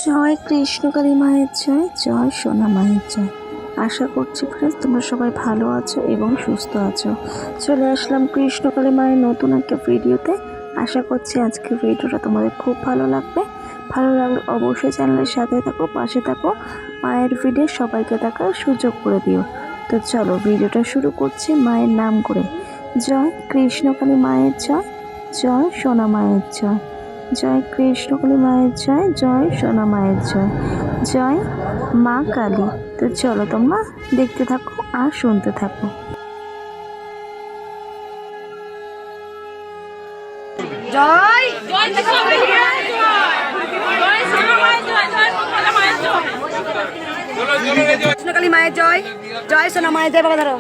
জয় কৃষ্ণকালী মায়ের জয়, জয় সোনা মায়ের জয়। আশা করছি ফ্রেন্ডস তোমরা সবাই ভালো আছো এবং সুস্থ আছো। চলে আসলাম কৃষ্ণকালী মায়ের নতুন একটা ভিডিওতে। আশা করছি আজকের ভিডিওটা তোমাদের খুব ভালো লাগবে। ভালো লাগলে অবশ্যই চ্যানেলের সাথে থাকো, পাশে থাকো, মায়ের ভিডিও সবাইকে দেখার সুযোগ করে দিও। তো চলো ভিডিওটা শুরু করছি মায়ের নাম করে। জয় কৃষ্ণকালী মায়ের জয়, জয় সোনা মায়ের জয়। জয় কৃষ্ণকালী মায়ের জয়, জয় সোনা মায়ের জয়, জয় মা কালী। তো চলো তোমরা দেখতে থাকো আর শুনতে থাকো। জয় কৃষ্ণকালী মায়ের জয়, জয় সোনা মায়ের জয়। বাবা ধরো,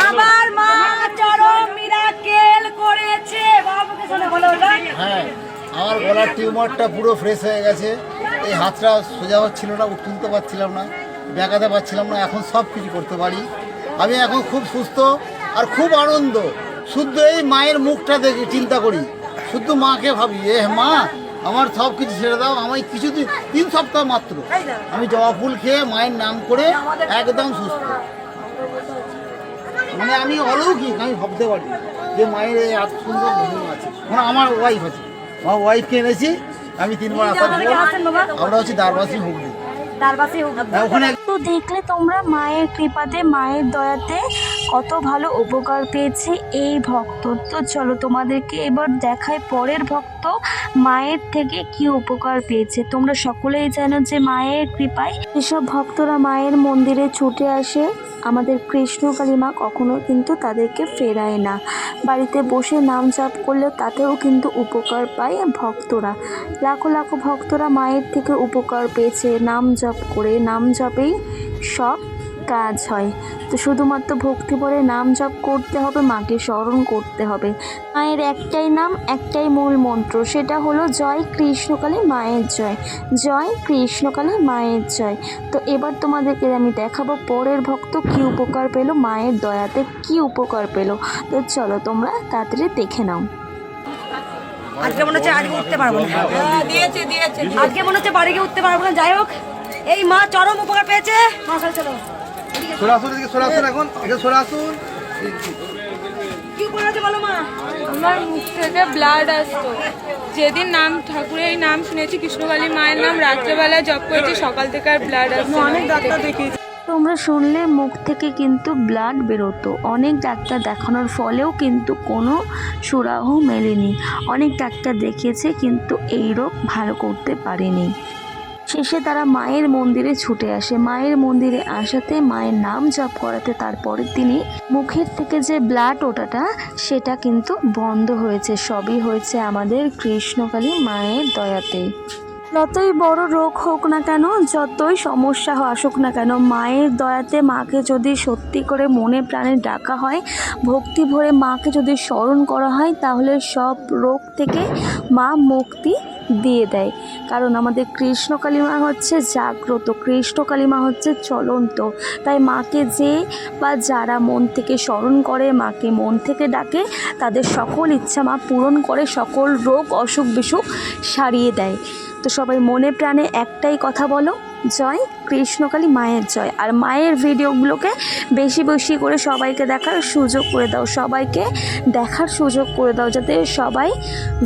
আমার মা চরম মিরাকেল করেছে। বাবাকে শোনা বলো। হ্যাঁ, আমার গলার টিউমারটা পুরো ফ্রেশ হয়ে গেছে। এই হাতটা সোজা হচ্ছিল না, তুলতে পারছিলাম না, দেখাতে পারছিলাম না। এখন সব কিছু করতে পারি। আমি এখন খুব সুস্থ আর খুব আনন্দ। শুধু এই মায়ের মুখটা দেখে চিন্তা করি, শুধু মাকে ভাবি, এ মা আমার সব কিছু ছেড়ে দাও। আমি কিছু 3 সপ্তাহ মাত্র আমি জবা ফুল খেয়ে মায়ের নাম করে একদম সুস্থ। মানে আমি অলৌকিক, আমি ভাবতে পারি যে মায়ের এই এত সুন্দর মহিমা আছে। মানে আমার ওয়াইফ আছে, আমার ওয়াইফকে এনেছি আমি 3 বার আসার পর। আমরা হচ্ছে দারবাসী হুগলি। ওখানে তো দেখলে তোমরা মায়ের কৃপাতে, মায়ের দয়াতে কত ভালো উপকার পেয়েছে এই ভক্ত। তো চলো তোমাদেরকে এবার দেখায় পরের ভক্ত মায়ের থেকে কি উপকার পেয়েছে। তোমরা সকলেই জানো যে মায়ের কৃপায় যেসব ভক্তরা মায়ের মন্দিরে ছুটে আসে, আমাদের কৃষ্ণকালী মা কখনো কিন্তু তাদেরকে ফেরায় না। বাড়িতে বসে নাম জপ করলেও তাতেও কিন্তু উপকার পায় ভক্তরা। লাখো লাখো ভক্তরা মায়ের থেকে উপকার পেয়েছে নাম জপ করে। নাম জপেই সব কাজ হয়। তো শুধুমাত্র ভক্তি ভরে নাম জপ করতে হবে, মাকে স্মরণ করতে হবে। মায়ের একটাই নাম, একটাই মূল মন্ত্র, সেটা হলো জয় কৃষ্ণকালী মায়ের জয়, জয় কৃষ্ণকালী মায়ের জয়। তো এবার তোমাদেরকে আমি দেখাবো পরের ভক্ত কি উপকার পেল, মায়ের দয়াতে কি উপকার পেল। তো চলো তোমরা তাড়াতাড়ি দেখে নাও। আজকে মনে হচ্ছে আজকে উঠতে পারবো না। আজকে মনে হচ্ছে বাড়ি গিয়ে উঠতে পারবো না। যাই হোক, এই মা চরম উপকার পেয়েছে। চলো কি উপকার আছে বলো মা। আমার মুখ থেকে ব্লাড আসতো। যেদিন নাম ঠাকুরের নাম শুনেছি, কৃষ্ণকালী মায়ের নাম, রাত্রেবেলা জপ করেছি, সকাল থেকে আর ব্লাড আসতো। অনেক ডাক্তার দেখিয়েছি। তোমরা শুনলে মুখ থেকে কিন্তু ব্লাড বেরোতো। অনেক ডাক্তার দেখানোর ফলেও কিন্তু কোনো সুরাহ মেলেনি। অনেক ডাক্তার দেখিয়েছে কিন্তু এই রোগ ভালো করতে পারেনি। শেষে তারা মায়ের মন্দিরে ছুটে আসে। মায়ের মন্দিরে আসাতে, মায়ের নাম জপ করাতে তারপরের দিনই মুখের থেকে যে ব্লাড ওঠাটা সেটা কিন্তু বন্ধ হয়েছে। সবই হয়েছে আমাদের কৃষ্ণকালী মায়ের দয়াতে। যতই বড় রোগ হোক না কেন, যতই সমস্যা আসুক না কেন, মায়ের দয়াতে মাকে যদি সত্যি করে মনে প্রাণে ডাকা হয়, ভক্তি ভরে মাকে যদি স্মরণ করা হয়, তাহলে সব রোগ থেকে মা মুক্তি দিয়ে দেয়। কারণ আমাদের কৃষ্ণকালী মা হচ্ছে জাগ্রত, কৃষ্ণকালী মা হচ্ছে চলন্ত। তাই মাকে যে বা যারা মন থেকে স্মরণ করে, মাকে মন থেকে ডাকে, তাদের সকল ইচ্ছা মা পূরণ করে, সকল রোগ অসুখ বিসুখ সারিয়ে দেয়। তো সবাই মনে প্রাণে একটাই কথা বলো, জয় কৃষ্ণকালী মায়ের জয়। আর মায়ের ভিডিওগুলোকে বেশি বেশি করে সবাইকে দেখার সুযোগ করে দাও, সবাইকে দেখার সুযোগ করে দাও, যাতে সবাই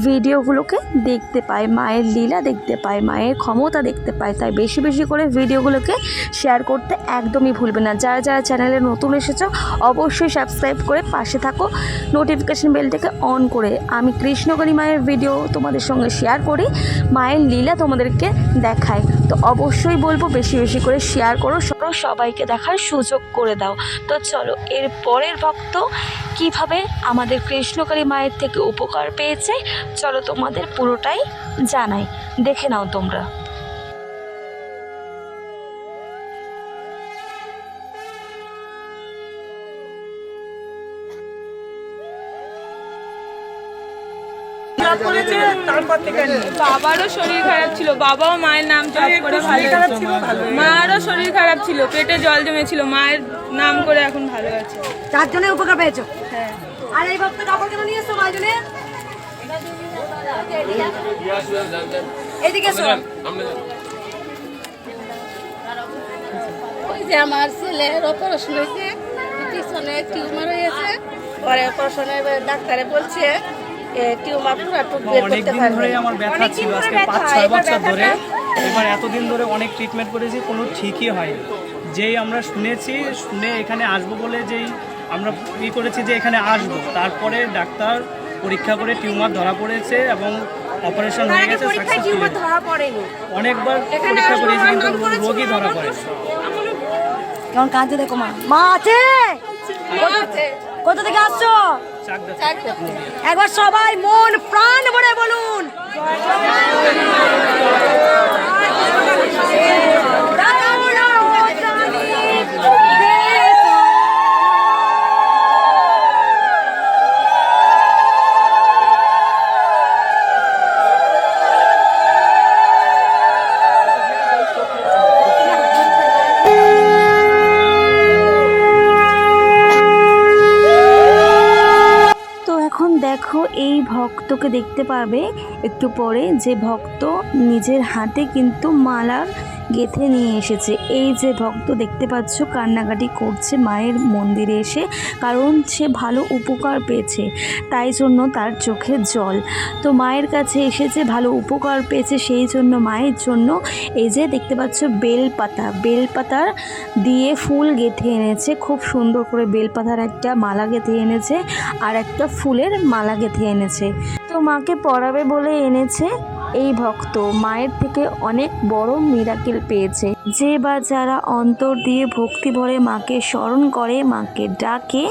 ভিডিওগুলোকে দেখতে পায়, মায়ের লীলা দেখতে পায়, মায়ের ক্ষমতা দেখতে পায়। তাই বেশি বেশি করে ভিডিওগুলোকে শেয়ার করতে একদমই ভুলবে না। যারা যারা চ্যানেলে নতুন এসেছো অবশ্যই সাবস্ক্রাইব করে পাশে থাকো, নোটিফিকেশন বেলটাকে অন করে। আমি কৃষ্ণকালী মায়ের ভিডিও তোমাদের সঙ্গে শেয়ার করি, মায়ের লীলা তোমাদেরকে দেখায়। তো অবশ্যই বলবো বেশি বেশি করে শেয়ার করো, সবাইকে দেখার সুযোগ করে দাও। তো চলো এর পরের ভক্ত কিভাবে আমাদের কৃষ্ণকালী মায়ের থেকে উপকার পেয়েছে, চলো তোমাদের পুরোটাই জানাই, দেখে নাও তোমরা। বাবারও শরীর খারাপ ছিল, বাবাও মায়ের নাম জপ করে ভালো আছে। মায়েরও শরীর খারাপ ছিল, পেটে জল জমেছিল, মায়ের নাম করে এখন ভালো আছে। 4 জনে উপকার পেয়েছো। হ্যাঁ। আর এই ভক্ত কাপড় কেন নিয়ে এসছো মায়ের জন্য? এদিকে এসো। যে আমার ছেলের অপারেশন হয়েছে, পিছনে টিউমার হয়েছে, পরে অপারেশনে ডাক্তারে বলছে টিউমার পুরো বের অনেক করতে দিন পারবে। ধরে আমার ব্যথা ছিল, আজকে 5-6 বছর ধরে। এবার এতদিন ধরে অনেক ট্রিটমেন্ট করেছি, কোনো ঠিকই হয়নি। যেই আমরা শুনে এখানে আসবো বলে যেই আমরা করেছি যে এখানে আসবো, তারপরে ডাক্তার পরীক্ষা করে টিউমার ধরা পড়েছে এবং অপারেশন হয়ে গেছে সাকসেসফুলি। অনেকবার পরীক্ষা করেছি কিন্তু রোগী ধরা পড়ে। কেমন কাঁদছে দেখো মা। মা আছে? কোথা থেকে আসছো? চাকদা। একবার সবাই মন প্রাণ ভরে বলুন। তো এখন দেখো এই ভক্তকে দেখতে পারবে একটু পরে, যে ভক্ত নিজের হাতে কিন্তু মালা গেঁথে নিয়ে এসেছে। এই যে ভক্ত দেখতে পাচ্ছ কান্নাকাটি করছে মায়ের মন্দিরে এসে, কারণ সে ভালো উপকার পেয়েছে, তাই জন্য তার চোখে জল। তো মায়ের কাছে এসেছে, ভালো উপকার পেয়েছে, সেই জন্য মায়ের জন্য এই যে দেখতে পাচ্ছ বেলপাতার দিয়ে ফুল গেঁথে এনেছে, খুব সুন্দর করে বেলপাতার একটা মালা গেঁথে এনেছে আর একটা ফুলের মালা গেঁথে এনেছে। তো মাকে পরাবে বলে এনেছে এই ভক্ত। মায়ের থেকে অনেক বড় মিরাকেল পেয়েছে। যে বা যারা অন্তর দিয়ে ভক্তি ভরে মাকে স্মরণ করে, মাকে ডাকে,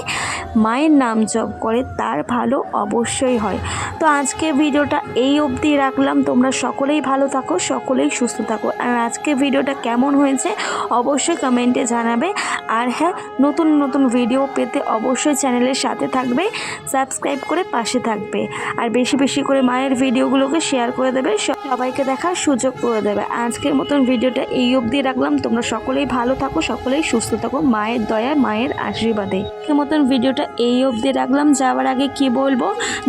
মায়ের নাম জপ করে, তার ভালো অবশ্যই হয়। তো আজকে ভিডিওটা এই অবধি রাখলাম। তোমরা সকলেই ভালো থাকো, সকলেই সুস্থ থাকো। আর আজকে ভিডিওটা কেমন হয়েছে অবশ্যই কমেন্টে জানাবে। আর হ্যাঁ, নতুন নতুন ভিডিও পেতে অবশ্যই চ্যানেলের সাথে থাকবে, সাবস্ক্রাইব করে পাশে থাকবে। আর বেশি বেশি করে মায়ের ভিডিওগুলোকে শেয়ার করে দেবে, সবাইকে দেখার সুযোগ করে দেবে। আজকের মতন ভিডিওটা এই অবধি রাখলাম। তোমরা সকলেই ভালো থাকো, সকলেই সুস্থ থাকো, মায়ের দয়া, মায়ের আশীর্বাদে। আজকের মতন ভিডিওটা এই অবধি রাখলাম। যাওয়ার আগে কি বলবো,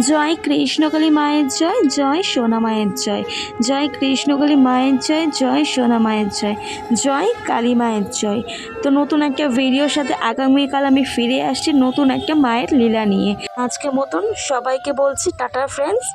জয় কৃষ্ণকালী মায়ের জয়, জয় সোনা মায়ের জয়, জয় কৃষ্ণকালী মায়ের জয়, জয় সোনা মায়ের জয়, জয় কালী মায়ের জয়। তো নতুন একটা ভিডিওর সাথে আগামীকাল আমি ফিরে আসছি নতুন একটা মায়ের লীলা নিয়ে। আজকের মতন সবাইকে বলছি টাটা ফ্রেন্ডস।